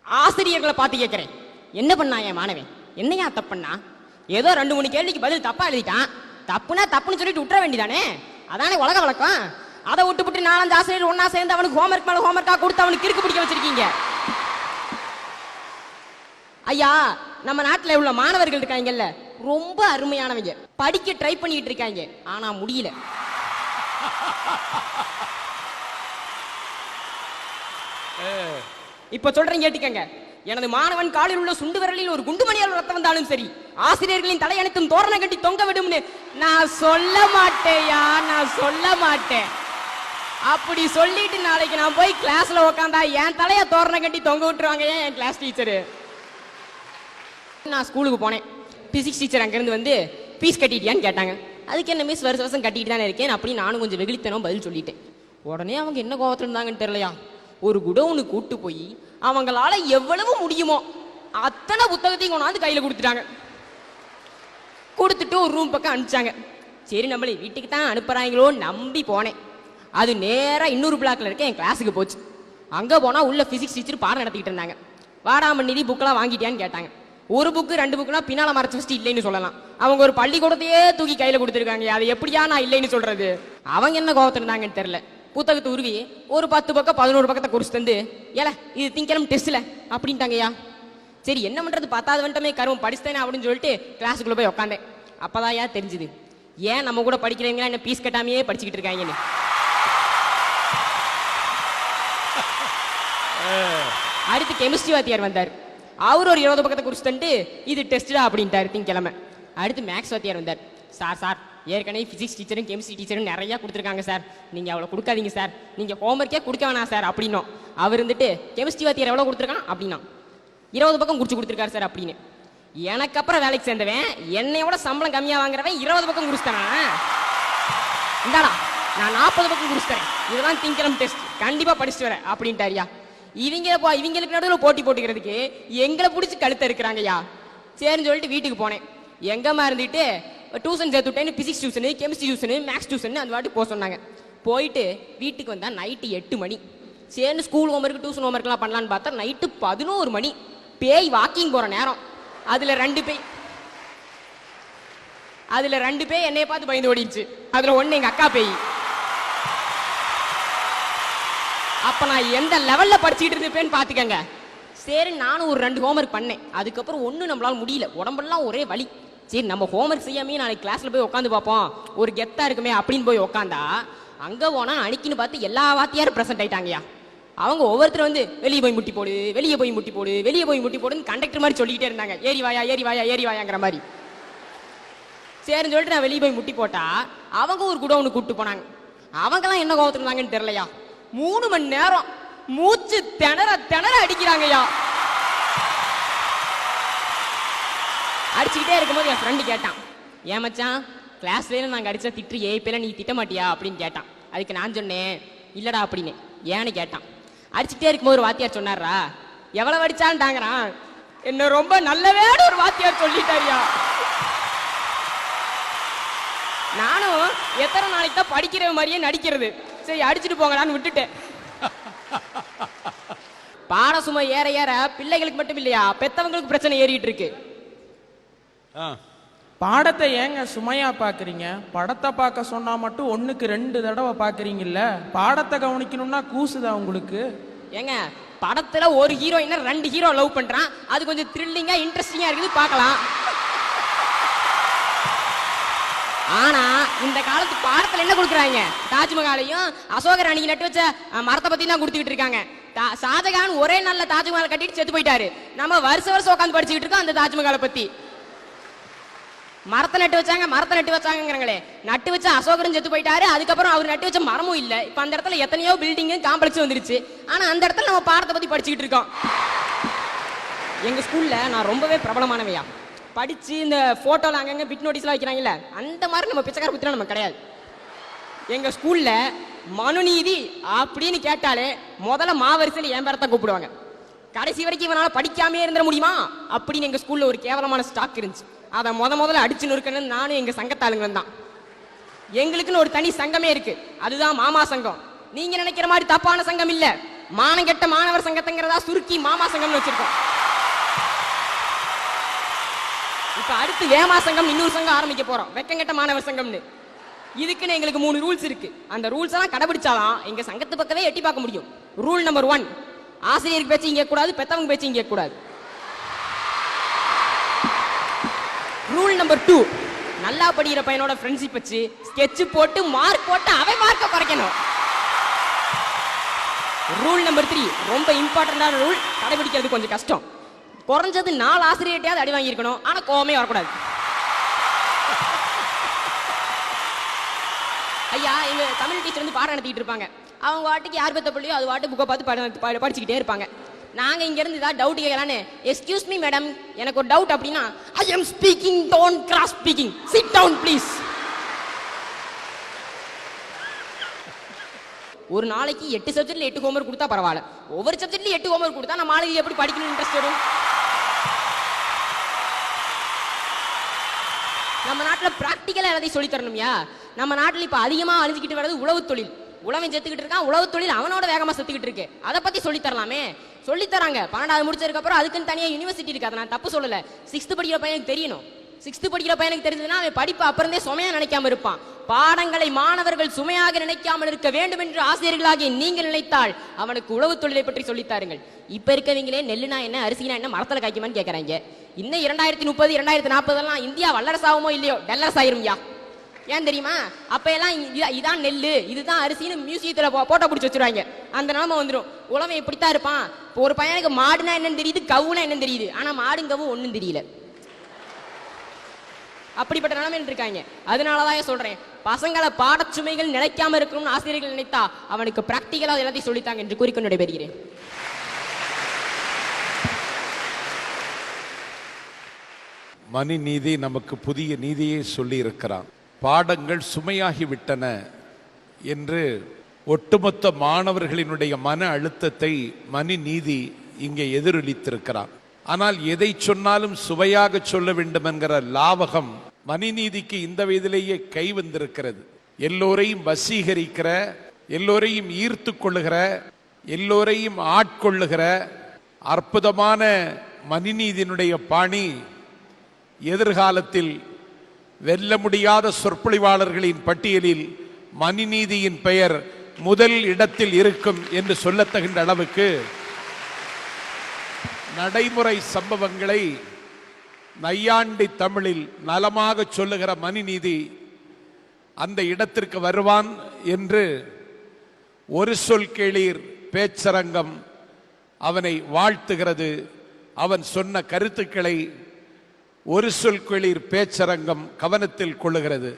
ஆசிரியர்களை பார்த்து கேட்கிறேன், என்ன பண்ணா என் மாணவன், என்னையா தப்புன்னா? ஏதோ 2-3 கேள்விக்கு பதில் தப்பா எழுதிட்டான். தப்புனா தப்புன்னு சொல்லிட்டு விட்டுற வேண்டியதானே, அதானே உலக வழக்கம். அதை விட்டு 4-5 ஆசிரியர் ஒன்னா சேர்ந்து அவனுக்கு ஹோம்ஒர்க் மேல ஹோம்ஒர்க்கா கொடுத்து அவனுக்கு கிறுக்கு பிடிக்க வச்சிருக்கீங்க. ஐயா, நம்ம நாட்டில் உள்ள மாணவர்கள் இருக்காங்கல்ல, ரொம்ப அருமையானவங்க, படிக்க ட்ரை பண்ணிட்டு இருக்காங்க, ஆனா முடியல. இப்ப சொல்றேன் கேட்டுக்கங்க. எனது மாணவன் காலில் உள்ள சுண்டு விரலில் ஒரு குண்டுமணியால் ரத்தம் வந்தாலும் சரி, ஆசிரியர்களின் தலையணைத்தும் தோரணை கட்டி தொங்க விடும்னு நான் சொல்ல மாட்டேயா, நான் சொல்ல மாட்டேன். அப்படி சொல்லிட்டு நாளைக்கு நான் போய் கிளாஸ்ல உட்காந்தா என் தலைய தோரணை கட்டி தொங்க விட்டுருவாங்க என் கிளாஸ் டீச்சரு. நான் ஸ்கூலுக்கு போனேன். பிசிக்ஸ் டீச்சர் அங்கிருந்து வந்து ஃபீஸ் கட்டிட்டியான்னு கேட்டாங்க. அதுக்கு என்ன மிஸ், வருஷம் கட்டிட்டு தானே இருக்கேன் அப்படின்னு நானும் கொஞ்சம் வெகுளித்தனம் பதில் சொல்லிட்டேன். உடனே அவங்க என்ன கோபத்தில் இருந்தாங்கன்னு தெரியலையா, ஒரு குடவுனுக்கு கூட்டு போய் அவங்களால எவ்வளவு முடியுமோ அத்தனை புத்தகத்தையும் கொண்டாந்து கையில கொடுத்துட்டாங்க. கொடுத்துட்டு ஒரு ரூம் பக்கம் அனுப்பிச்சாங்க. சரி, நம்மளே வீட்டுக்கு தான் அனுப்புறாங்களோ நம்பி போனேன். அது நேராக இன்னொரு பிளாக்ல இருக்க என் கிளாஸுக்கு போச்சு. அங்கே போனால் உள்ள பிசிக்ஸ் டீச்சர் பாடம் நடத்திக்கிட்டு இருந்தாங்க. வாடாமண்ணிதி புக்கெல்லாம் வாங்கிட்டியான்னு கேட்டாங்க. ஒரு புக்கு 2 புக்குனா பின்னால மறைச்சு வச்சுட்டு இல்லைன்னு சொல்லலாம். அவங்க ஒரு பள்ளிக்கூடத்தையே தூக்கி கையில கொடுத்துருக்காங்க. அதை எப்படியா நான் இல்லைன்னு சொல்றது? அவங்க என்ன கோபத்தில் இருந்தாங்கன்னு தெரியல. புத்தகத்தை உருவி ஒரு 10 பக்கம் 11 பக்கத்தை குறிச்சு தந்து, ஏல இது திங்கக்கிழமை டெஸ்ட்ல அப்படின்ட்டாங்கய்யா. சரி, என்ன பண்றது, 10வது வந்துட்டமே கருவம் படிச்சுட்டேனே அப்படின்னு சொல்லிட்டு கிளாஸுக்குள்ள போய் உட்காந்தேன். அப்பதான் ஏன் தெரிஞ்சுது ஏன் நம்ம கூட படிக்கிறவங்களா என்ன பீஸ் கட்டாமையே படிச்சுக்கிட்டு இருக்காங்கன்னு. அடுத்து கெமிஸ்ட்ரி வாத்தியார் வந்தார். அவர் ஒரு 20 பக்கத்தை குறிச்சு தந்து இது டெஸ்டா அப்படின்ட்டாரு திங்கக்கிழமை. அடுத்து மேக்ஸ் வாத்தியார் வந்தார். சார் ஏற்கனவே பிசிக்ஸ் டீச்சரும் கெமிஸ்ட்ரி டீச்சரும் நிறைய கொடுத்துருக்காங்க சார், நீங்க அவ்வளோ கொடுக்காதீங்க சார், நீங்க ஹோம்ஒர்க்கே கொடுக்க வேணாம் சார் அப்படின்னோம். அவர் இருந்துட்டு கெமிஸ்ட்ரி வாத்தியார் எவ்வளோ கொடுத்துருக்கான் அப்படின்னா 20 பக்கம் குறிச்சு கொடுத்துருக்காரு சார் அப்படின்னு. எனக்கு அப்புறம் வேலைக்கு சேர்ந்தவன் என்னையோட சம்பளம் கம்மியாக வாங்குறவன் 20 பக்கம் குறிச்சுட்டானா? இந்தாடா நான் 40 பக்கம் குறிச்சுத்தரேன், இதெல்லாம் திங்கக்கிழமை டெஸ்ட், கண்டிப்பா படிச்சுட்டு வரேன் அப்படின்ட்டாரியா. இவங்களுக்கு நடுவில் போட்டி போட்டுக்கிறதுக்கு எங்களை பிடிச்சி கழுத்த இருக்கிறாங்கய்யா. சரின்னு சொல்லிட்டு வீட்டுக்கு போனேன். எங்கம்மா இருந்துட்டு டியூஷன் சேர்த்து விட்டேன்னு physics tuition, chemistry tuition, maths tuition அந்த வாட்டி போக சொன்னாங்க. போயிட்டு வீட்டுக்கு வந்தா நைட்டு 8 மணி. சேர்ந்து ஸ்கூல் ஹோம்ஒர்க் டியூஷன் ஹோம்ஒர்க்லாம் பண்ணலான்னு பார்த்தா நைட்டு 11 மணி. பேய் வாக்கிங் போற நேரம். அதுல 2 பேய் என்னைய பார்த்து பயந்து ஓடிடுச்சு. அதுல ஒண்ணு எங்க அக்கா பேய். அப்ப நான் எந்த லெவல்ல படிச்சுட்டு இருப்பேன்னு பாத்துக்கங்க. சரி, நானும் ஒரு 2 ஹோம்ஒர்க் பண்ணேன். அதுக்கப்புறம் ஒன்னும் நம்மளால முடியல, உடம்பெல்லாம் ஒரே வலி. சரி, நம்ம ஹோம்ஒர்க் செய்யாமே நாளைக்கு கிளாஸ்ல போய் உட்காந்து பார்ப்போம், ஒரு கெத்தா இருக்குமே அப்படின்னு போய் உட்காந்தா அங்க போனா அன்னைக்குன்னு பார்த்து எல்லா வாத்தியாரும் பிரசன்ட் ஆயிட்டாங்கயா. அவங்க ஒவ்வொருத்தரும் வந்து வெளியே போய் முட்டி போடு, வெளியே போய் முட்டி போடு, வெளியே போய் முட்டி போடுன்னு கண்டக்டர் மாதிரி சொல்லிக்கிட்டே இருந்தாங்க. ஏறி வாயா ஏறி வாயா ஏறி வாயாங்கிற மாதிரி. சரின்னு சொல்லிட்டு நான் வெளியே போய் முட்டி போட்டா அவங்க ஒரு குடோனுக்கு கூப்பிட்டு போனாங்க. அவங்கெல்லாம் என்ன கோபத்துல இருந்தாங்கன்னு தெரியலையா, 3 மணி நேரம் மூச்சு திணற அடிக்கிறாங்கய்யா. அடிச்சுக்கிட்டே இருக்கும்போது என் ஃப்ரெண்டு கேட்டான், ஏன் மச்சான் கிளாஸ்ல நாங்கள் அடிச்சா திட்டு ஏப்பெல்லாம் நீ திட்ட மாட்டியா அப்படின்னு கேட்டான். அதுக்கு நான் சொன்னேன் இல்லடா அப்படின்னு. ஏன்னு கேட்டான். அடிச்சுக்கிட்டே இருக்கும்போது ஒரு வாத்தியார் சொன்னாரா, எவ்வளவு அடிச்சான்ட்டாங்கிறான். என்ன ரொம்ப நல்லவேட ஒரு வாத்தியார் சொல்லிட்டாரியா. நானும் எத்தனை நாளைக்கு தான் படிக்கிற மாதிரியே நடிக்கிறது, சரி அடிச்சுட்டு போங்கடான்னு விட்டுட்டேன். பாட சுமை ஏற ஏற பிள்ளைகளுக்கு மட்டும் இல்லையா, பெத்தவங்களுக்கு பிரச்சனை ஏறிட்டு இருக்கு. பாடத்தை ஏங்க சுமையா பாக்குறீங்க? படத்தை பார்க்க சொன்னா மட்டும் 1க்கு 2 தடவை பாக்குறீங்கல்ல. பாடத்தை கவனிக்கணும்னா கூசுதா உங்களுக்கு? ஏங்க, படத்துல ஒரு ஹீரோயினை 2 ஹீரோ லவ் பண்றான், அது கொஞ்சம் த்ரில்லிங்கா இன்ட்ரெஸ்டிங்கா இருக்குது, பார்க்கலாம். ஆனா இந்த காலத்து பாடத்துல என்ன கொடுக்குறாங்க, தாஜ்மஹாலையும் அசோகர் அன்னைக்கு நட்டு வச்ச மரத்தை பத்தி தான் கொடுத்துக்கிட்டு இருக்காங்க. ஷாஜகான் ஒரே நல்ல தாஜ்மஹால் கட்டிட்டு செத்து போயிட்டாரு. நம்ம வருஷம் உட்காந்து படிச்சுக்கிட்டு இருக்கோம் அந்த தாஜ்மஹாலை பத்தி. மரத்தை நட்டு வச்சாங்கிறாங்களே, நட்டு வச்ச அசோகரும் செத்து போயிட்டாரு. அதுக்கப்புறம் அவர் நட்டு வச்ச மரமும் இல்ல. இப்ப அந்த இடத்துல எத்தனையோ பில்டிங் காம்ப்ளெக்ஸ் வந்துருச்சு. ஆனா அந்த இடத்துல நம்ம பாடத்தை பத்தி படிச்சுக்கிட்டு இருக்கோம். எங்க ஸ்கூல்ல நான் ரொம்பவே பிரபலமானவையா. படிச்சு இந்த போட்டோல அங்கங்க பிட் நோட்டீஸ்லாம் வைக்கிறாங்கல்ல, அந்த மாதிரி நம்ம பிச்சைக்கார புத்திரம் நம்ம கிடையாது. எங்க ஸ்கூல்ல மனுநீதி அப்படின்னு கேட்டாலே முதல்ல மாவரிசையில் என் பேரத்தான் கூப்பிடுவாங்க. கடைசி வரைக்கும் இவனால படிக்காமே இருந்துட முடியுமா அப்படின்னு எங்க ஸ்கூல்ல ஒரு கேவலமான ஸ்டாக் இருந்துச்சு. அதை முதல்ல அடிச்சு நொறுக்கணும் நானும் எங்க சங்கத்தாளுங்களும் தான். எங்களுக்குன்னு ஒரு தனி சங்கமே இருக்கு, அதுதான் மாமா சங்கம். நீங்க நினைக்கிற மாதிரி தப்பான சங்கம் இல்ல. மானங்கெட்ட மாணவர் சங்கத்தங்கிறதா சுருக்கி மாமா சங்கம்னு வச்சிருக்கோம். இப்ப அடுத்து வேமா சங்கம் இன்னொரு சங்கம் ஆரம்பிக்க போறோம், வெக்கங்கெட்ட மாணவர் சங்கம்னு. இதுக்குன்னு எங்களுக்கு 3 ரூல்ஸ் இருக்கு. அந்த ரூல்ஸ் எல்லாம் கடைபிடிச்சாதான் எங்க சங்கத்து பக்கவே எட்டி பார்க்க முடியும். ரூல் நம்பர் 1, ஆசிரியருக்கு பேச்சு இங்க கூடாது, பெத்தவங்க பேச்சு இங்க கூடாது. ரூல் நம்பர் 2, நல்லா படிக்கிற பையனோட ஃப்ரெண்ட்ஷிப் வச்சு ஸ்கெட்ச் போட்டு மார்க் போட்டு அவன் மார்க்க குறைக்கணும். ரூல் நம்பர் 3, ரொம்ப இம்பார்ட்டன்டான ரூல், கடைபிடிக்கிறது கொஞ்சம் கஷ்டம். குறைஞ்சது 4 ஆசிரியர்கிட்டயாவது அடி வாங்கியிருக்கணும், ஆனா கோவமே வரக்கூடாது. ஐயா, எங்க தமிழ் டீச்சர் வந்து பாடம் நடத்திட்டு இருப்பாங்க. அவங்க வாட்டுக்கு யார் பெத்த பிள்ளையோ அது வாட்டு புக்கை பார்த்து படிச்சுக்கிட்டே இருப்பாங்க. நாங்க இங்க இருந்து ஏதாவது டவுட் கேட்கலான்னு, எக்ஸ்கியூஸ் மீ மேடம், எனக்கு ஒரு டவுட் அப்படின்னா, I am speaking, don't cross speaking, sit down please. ஒரு நாளைக்கு 8 சப்ஜெக்ட்ல 8 ஹோம்வொர்க் கொடுத்தா பரவாயில்ல, ஒவ்வொரு சப்ஜெக்ட்லயும் 8 ஹோம்வொர்க் கொடுத்தா நம்ம ஆளுக்கு எப்படி படிக்கணும் இன்ட்ரெஸ்ட் வரும்? நம்ம நாட்டுல பிராக்டிக்கலா எல்லாத்தையும் சொல்லி தரணும்யா. நம்ம நாட்டுல இப்ப அதிகமா அழிஞ்சுக்கிட்டு வர்றது உழவு தொழில். உழவன் செத்துக்கிட்டு இருக்கான், உழவு தொழில் அவனோட வேகமா செத்துக்கிட்டு இருக்கு. அதை பத்தி சொல்லி தரலாமே, சொல்லி தராங்க. 12வது முடிச்சதுக்கு அப்புறம் அதுக்குன்னு தனியா யூனிவர்சிட்டி இருக்கு, அதை நான் தப்பு சொல்லல. 6th படிக்கிற பையனுக்கு தெரியணும். 6th படிக்கிற பையனுக்கு தெரிஞ்சதுன்னா அவன் படிப்பு அப்புறந்தே சுமையா நினைக்காம இருப்பான். பாடங்களை மாணவர்கள் சுமையாக நினைக்காமல் இருக்க வேண்டும் என்று ஆசிரியர்களாகிய நீங்கள் நினைத்தால் அவனுக்கு உழவு தொழிலை பற்றி சொல்லித்தாருங்கள். இப்ப இருக்கவங்களே நெல்லுனா என்ன, அரிசினா என்ன, மரத்துல காய்க்குமான்னு கேட்கறாங்க. இன்னும் 2030 2040 இந்தியா வல்லரசாகுமோ இல்லையோ டெல்லர்ஸ் ஆயிரும்யா. ஏன் தெரியுமா? அப்ப எல்லாம் இதான் நெல்லு, இதுதான் அரிசின்னு மியூசியத்துல போட்டோ பிடிச்சி வச்சிருவாங்க. அந்த நிலைமை வந்துடும். உலகம் எப்படித்தான் இருப்பான். இப்போ ஒரு பையனுக்கு மாடுனா என்னன்னு தெரியுது, கவுனா என்னன்னு தெரியுது, ஆனா மாடும் கவும் ஒன்னும் தெரியல. அப்படிப்பட்ட நிலைமையில் இருக்காங்க. அதனாலதான் சொல்றேன், பசங்களை பாடச்சுமைகள் நினைக்காம இருக்கணும்னு ஆசிரியர்கள் நினைத்தா அவனுக்கு பிராக்டிகலா எல்லாத்தையும் சொல்லித்தாங்க என்று கூறிக்கொண்டு நடைபெறுகிறேன். மணி நீதி நமக்கு புதிய நீதியை சொல்லி இருக்கிறான். பாடங்கள் சுமையாகிவிட்டன என்று ஒட்டுமொத்த மாணவர்களினுடைய மன அழுத்தத்தை மணி நீதி இங்கே எதிரொலித்திருக்கிறான். ஆனால் எதை சொன்னாலும் சுவையாக சொல்ல வேண்டும் என்கிற லாவகம் மணி நீதிக்கு இந்த வயதிலேயே கை வந்திருக்கிறது. எல்லோரையும் வசீகரிக்கிற, எல்லோரையும் ஈர்த்து கொள்ளுகிற, எல்லோரையும் ஆட்கொள்ளுகிற அற்புதமான மணிநீதியினுடைய பாணி எதிர்காலத்தில் வெல்ல முடியாத சொற்பொழிவாளர்களின் பட்டியலில் மணிநீதியின் பெயர் முதல் இடத்தில் இருக்கும் என்று சொல்லத்தகுந்த அளவுக்கு நடைமுறை சம்பவங்களை நையாண்டி தமிழில் நலமாக சொல்லுகிற மணிநீதி அந்த இடத்திற்கு வருவான் என்று ஒரு சொல் கேளீர் பேச்சரங்கம் அவனை வாழ்த்துகிறது. அவன் சொன்ன கருத்துக்களை ஒரு சொல் கேளீர் பேச்சரங்கம் கவனத்தில் கொள்ளுகிறது.